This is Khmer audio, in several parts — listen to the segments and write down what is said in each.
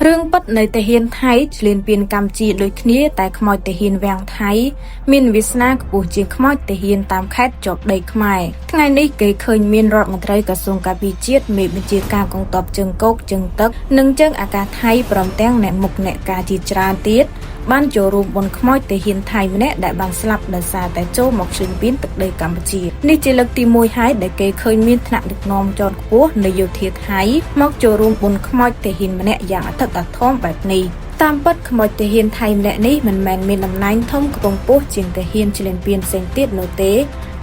រឿងពិតនៃតាហ៊ានថៃឆ្លៀនពៀនកម្ពុជាដូចគ្នាតែខ្មោចតាហ៊ានវាំងថៃមានវាសនាខ្ពស់ជាងខ្មោចតាហ៊ានតាមខេត្តជាប់ដីខ្មែរថ្ងៃនេះគេឃើញមានរដ្ឋមន្ត្រីក្រសួងការពារជាតិមេបញ្ជាការកងទ័ពជើងគោកជើងទឹកនិងជើងអាកាសថៃព្រមទាំងអ្នកមុខអ្នកការជាច្រើនទៀតបានចូលរួមបុណ្យខ្មោចតាហ៊ានថៃម្នាក់ដែលបានស្លាប់ដោយសារតែចូលមកឆ្លៀនពៀនទឹកដីកម្ពុជានេះជាលើកទី1ហើយដែលគេឃើញមានថ្នាក់ដឹកនាំជាន់ខ្ពស់នៃយោធាថៃមកចូលរួមបុណ្យខ្មោចតាហ៊ានម្នាក់យ៉ាងអធិកអធមបែបនេះតាមពិតខ្មោចតាហ៊ានថៃម្នាក់នេះមិនមែនមានតំណែងធំខ្ពង់ខ្ពស់ជាងតាហ៊ានឆ្លៀនពៀនផ្សេងទៀតនោះទេ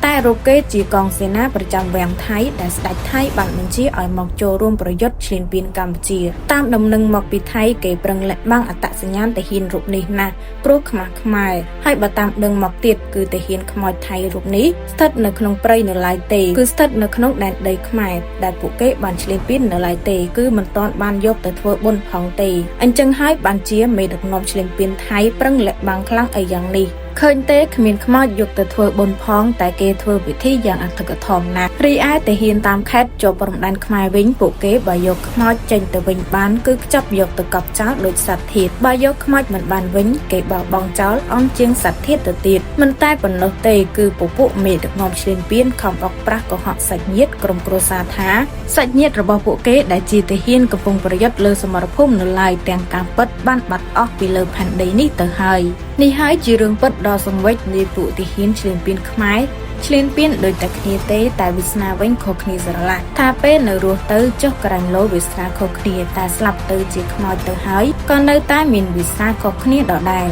តែរកគេជាកងសេនាប្រចាំវាំងថៃដែលស្ដេចថៃបានបញ្ជាឲ្យមកចូលរួមប្រយុទ្ធឆ្លៀនពៀនកម្ពុជាតាមដំណឹងមកពីថៃគេប្រឹងលាក់បាំងអត្តសញ្ញាណតាហ៊ានរូបនេះណាស់ព្រោះខ្មាស់ខ្មែរហើយបើតាមដឹងមកទៀតគឺតាហ៊ានខ្មោចថៃរូបនេះស្ថិតនៅក្នុងព្រៃនៅឡើយទេគឺស្ថិតនៅក្នុងដែនដីខ្មែរដែលពួកគេបានឆ្លៀនពៀននៅឡើយទេគឺមិនទាន់បានយកទៅធ្វើបុណ្យផងទេអញ្ចឹងហើយបានជាមេដឹកនាំឆ្លៀនពៀនថៃប្រឹងលាក់បាំងខ្លាំងអីយ៉ាងនេះឃើញទេគ្មានខ្មោចយកទៅធ្វើបុណ្យផងតែគេធ្វើពិធីយ៉ាងអធិកអធមណាស់រីឯតាហ៊ានតាមខេត្តជាប់ព្រំដែនខ្មែរវិញពួកគេបើយកខ្មោចចេញទៅវិញបានគឺខ្ចប់យកទៅកប់ចោលដោយសត្វធាតុបើយកខ្មោចមិនបានវិញគេបោះបង់ចោលអន់ជាងសត្វធាតុទៅទៀតមិនតែប៉ុណ្ណោះទេគឺពពួកមេដឹកនាំឆ្លៀនពៀនខំអុកប្រាស់កុហកសាច់ញាតិក្រុមគ្រួសារថាសាច់ញាតិរបស់ពួកគេដែលជាតាហ៊ានកំពុងប្រយុទ្ធលើសមរភូមិនៅឡើយទាំងការពិតបានបាត់អស់ពីលើផែនដីនេះទៅហើយនេះហើយជារឿងពិតដ៏សង្វេគនៃពួកទាហានឆ្លៀនពៀនខ្មែរឆ្លៀនពៀនដូចតែគ្នាទេតែវាសនាវិញខុសគ្នាស្រឡះថាពេលនៅរស់ទៅចុះក្រាញ់លោវាសនាខុសគ្នាតែស្លាប់ទៅជាខ្មោចទៅហើយក៏នៅតែមានវាសនាខុសគ្នាដដែល